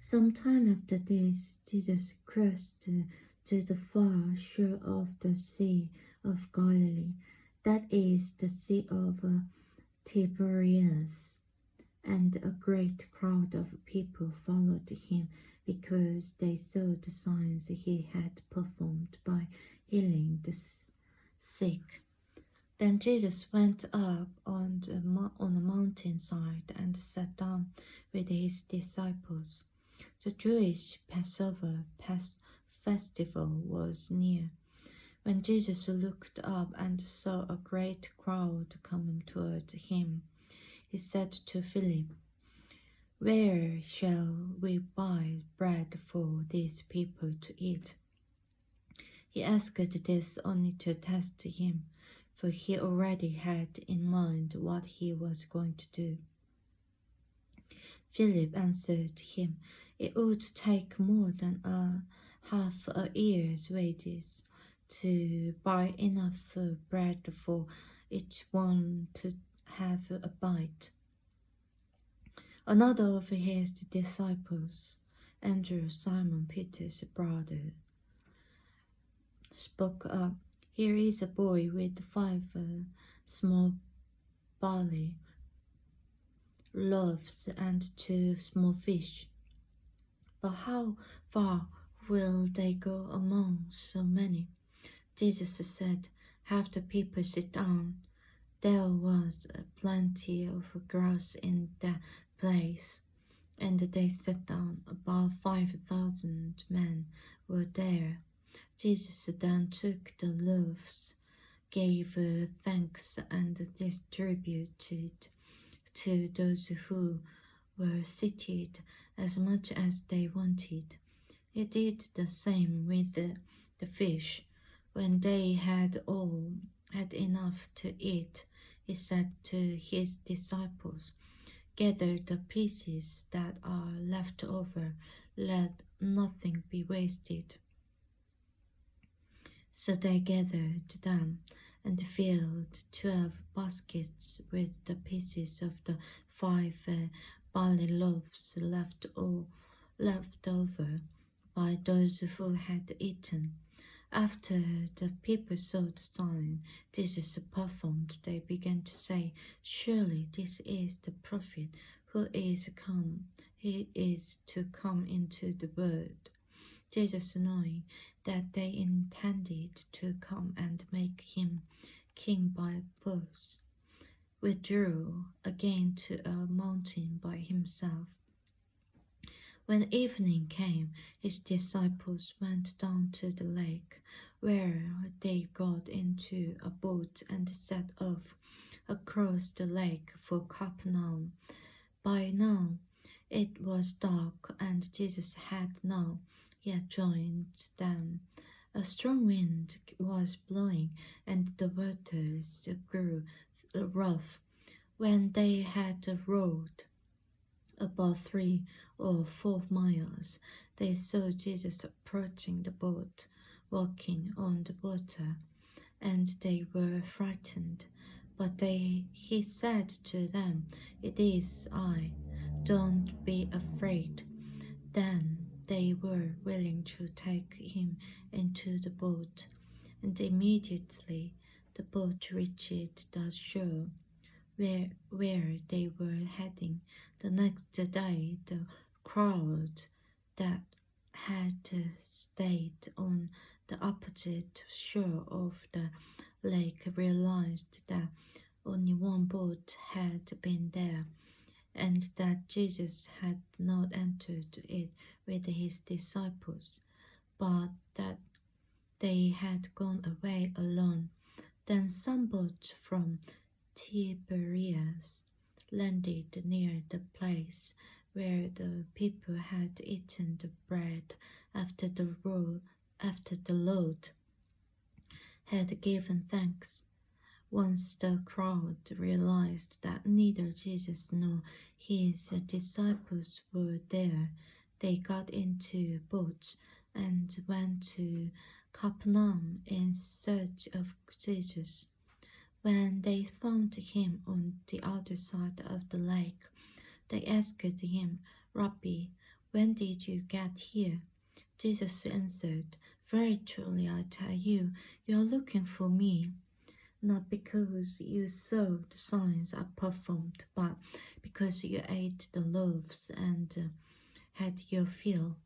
Some time after this, Jesus crossed to the far shore of the Sea of Galilee, that is, the Sea of Tiberias, and a great crowd of people followed him because they saw the signs he had performed by healing the sick. Then Jesus went up on the mountainside and sat down with his disciples. The Jewish Passover festival was near. When Jesus looked up and saw a great crowd coming toward him, he said to Philip, "Where shall we buy bread for these people to eat?" He asked this only to test him, for he already had in mind what he was going to do. Philip answered him, "It would take more than half a year's wages to buy enough bread for each one to have a bite." Another of his disciples, Andrew, Simon Peter's brother, spoke up. "Here is a boy with 5 small barley loaves and 2 small fish. But how far will they go among so many?" Jesus said, "Have the people sit down." There was plenty of grass in that place, and they sat down. About 5,000 men were there. Jesus then took the loaves, gave thanks, and distributed to those who were seated as much as they wanted. He did the same with the fish. When they had all had enough to eat, he said to his disciples, "Gather the pieces that are left over, let nothing be wasted." So they gathered them and filled 12 baskets with the pieces of the 5 barley loaves left over by those who had eaten. After the people saw the sign Jesus performed, they began to say, "Surely this is the prophet who is come. He is to come into the world." Jesus, knowing that they intended to come and make him king by force, withdrew again to a mountain by himself. When evening came, his disciples went down to the lake, where they got into a boat and set off across the lake for Capernaum. By now it was dark, and Jesus had not yet joined them. A strong wind was blowing, and the waters grew rough. When they had rowed about 3 or 4 miles, they saw Jesus approaching the boat, walking on the water, and they were frightened. But he said to them, "It is I, don't be afraid." Then they were willing to take him into the boat, and immediately the boat reached the shore where they were heading. The next day, the crowd that had stayed on the opposite shore of the lake realized that only one boat had been there, and that Jesus had not entered it with his disciples, but that they had gone away alone. Then some boats from Tiberias landed near the place where the people had eaten the bread after the Lord had given thanks. Once the crowd realized that neither Jesus nor his disciples were there, they got into boats and went to Capernaum in search of Jesus. When they found him on the other side of the lake, they asked him, "Rabbi, When did you get here? Jesus answered, Very truly I tell you, you are looking for me, not because you saw the signs I performed, but because you ate the loaves and had your fill.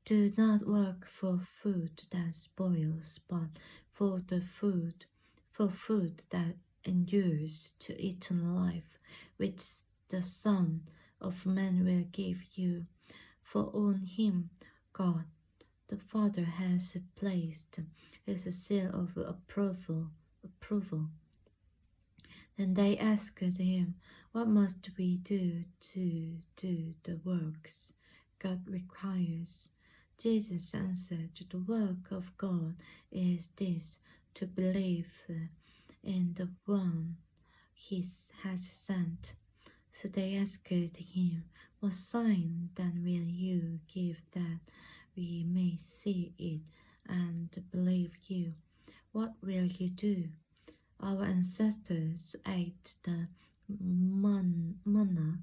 Do not work for food that spoils, but for food that endures to eternal life, which the Son of Man will give you. For on him God the Father has placed his seal of approval. And they asked him, What must we do to do the works God requires? Jesus answered, The work of God is this, to believe in the one he has sent. So they asked him, What sign then will you give that we may see it and believe you? What will you do? Our ancestors ate the manna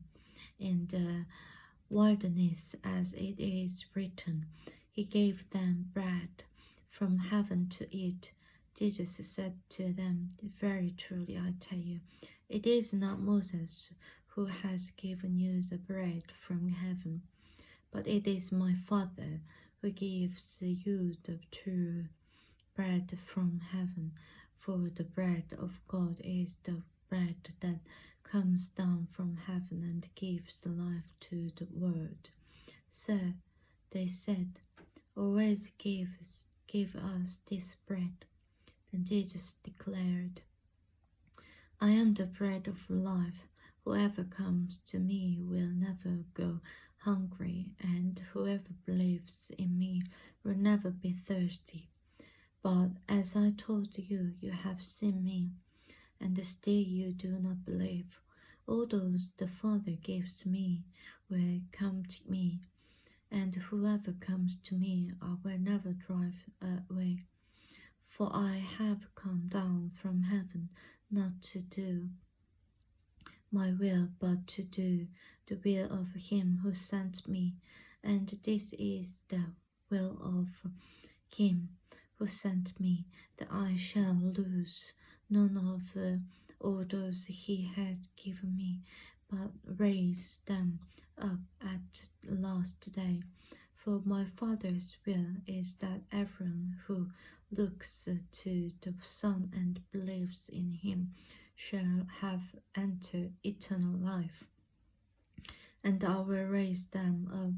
in the wilderness, as it is written, He gave them bread from heaven to eat. Jesus said to them, Very truly I tell you, it is not Moses who has given you the bread from heaven, but it is my Father who gives you the true bread from heaven. For the bread of God is the bread that comes down from heaven and gives life to the world. Sir, they said, always give us this bread. Then Jesus declared, I am the bread of life. Whoever comes to me will never go hungry, and whoever believes in me will never be thirsty. But as I told you, you have seen me, and still you do not believe. All those the Father gives me will come to me, and whoever comes to me I will never drive away. For I have come down from heaven not to do my will, but to do the will of him who sent me. And this is the will of him who sent me, that I shall lose none of all those he has given me, but raise them up at the last day. For my Father's will is that everyone who looks to the Son and believes in him shall have entered eternal life, and I will raise them up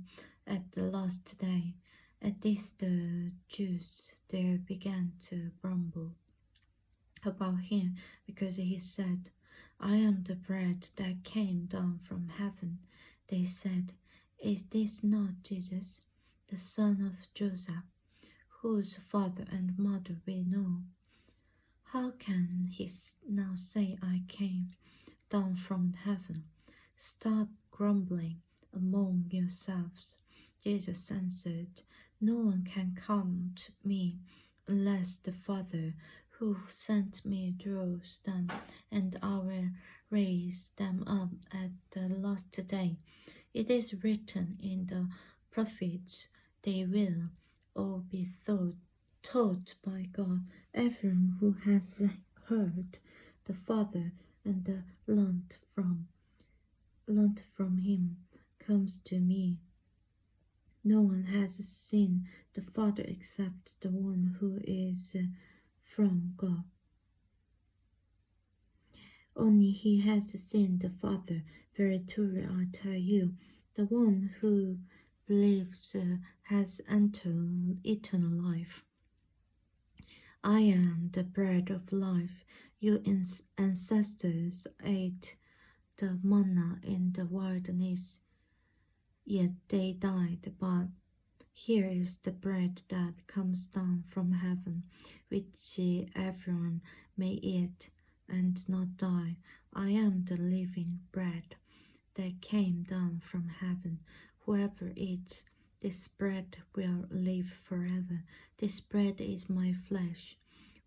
at the last day. At this the Jews there began to grumble about him, because he said, I am the bread that came down from heaven. They said, Is this not Jesus, the son of Joseph, whose father and mother we know? How can he now say, I came down from heaven? Stop grumbling among yourselves. Jesus answered, No one can come to me unless the Father who sent me draws them, and I will raise them up at the last day. It is written in the prophets, they will all be taught by God. Everyone who has heard the Father and learned from him comes to me. No one has seen the Father except the one who is from God. Only he has seen the Father. Very truly I tell you, the one who believes has entered eternal life. I am the bread of life. Your ancestors ate the manna in the wilderness, yet they died. But here is the bread that comes down from heaven, which everyone may eat and not die. I am the living bread that came down from heaven. Whoever eats this bread will live forever. This bread is my flesh,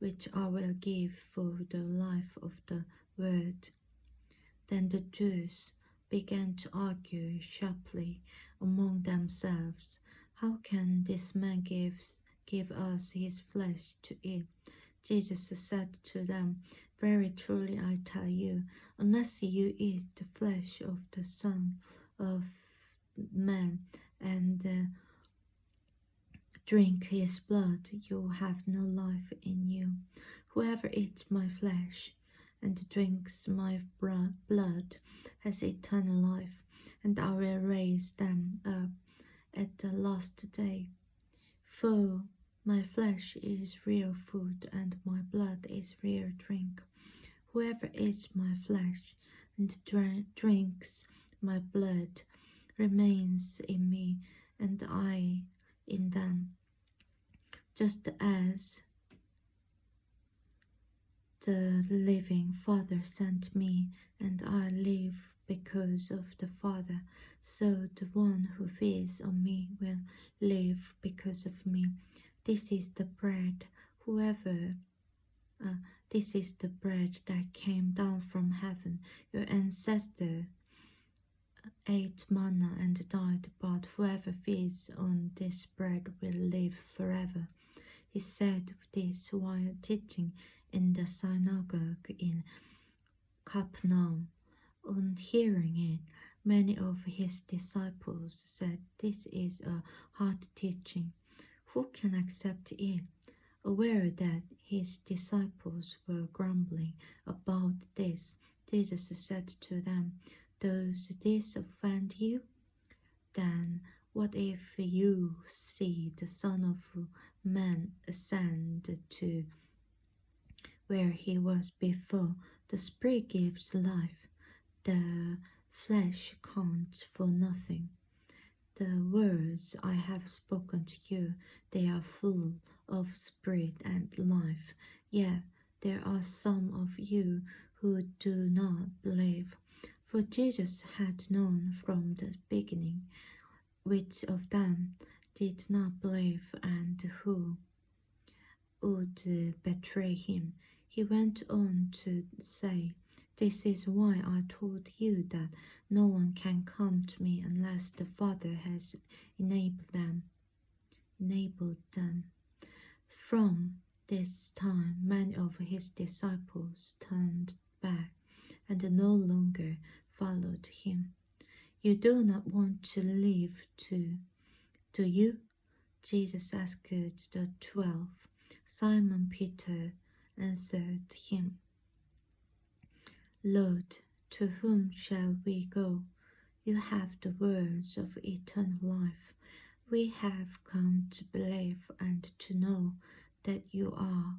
which I will give for the life of the world. Then the Jews began to argue sharply among themselves, "How can this man give us his flesh to eat?" Jesus said to them, "Very truly I tell you, unless you eat the flesh of the Son of Man and drink his blood, you have no life in you. Whoever eats my flesh and drinks my blood has eternal life, and I will raise them up at the last day. For my flesh is real food, and my blood is real drink. Whoever eats my flesh and drinks my blood remains in me, and I in them. Just as the living Father sent me, and I live because of the Father, so the one who feeds on me will live because of me. This is the bread, this is the bread that came down from heaven. Your ancestor ate manna and died, but whoever feeds on this bread will live forever. He said this while teaching in the synagogue in Capernaum. On hearing it, many of his disciples said, "This is a hard teaching. Who can accept it?" Aware that his disciples were grumbling about this, Jesus said to them, "Does this offend you? Then what if you see the Son of Man ascend to where he was before? The Spirit gives life, the flesh counts for nothing. The words I have spoken to you, they are full of spirit and life. Yet there are some of you who do not believe." For Jesus had known from the beginning which of them did not believe and who would betray him. He went on to say, "This is why I told you that no one can come to me unless the Father has enabled them. From this time, many of his disciples turned back and no longer followed him. "You do not want to leave too, do you?" Jesus asked the 12. Simon Peter answered him, "Lord, to whom shall we go? You have the words of eternal life. We have come to believe and to know that you are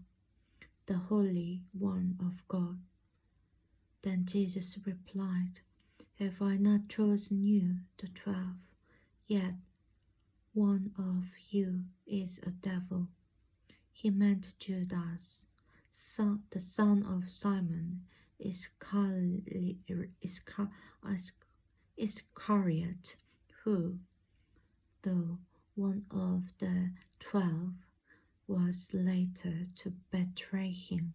the Holy One of God." Then Jesus replied, "Have I not chosen you, the 12? Yet one of you is a devil." He meant Judas, the son of Simon Iscariot, who, though one of the 12, was later to betray him.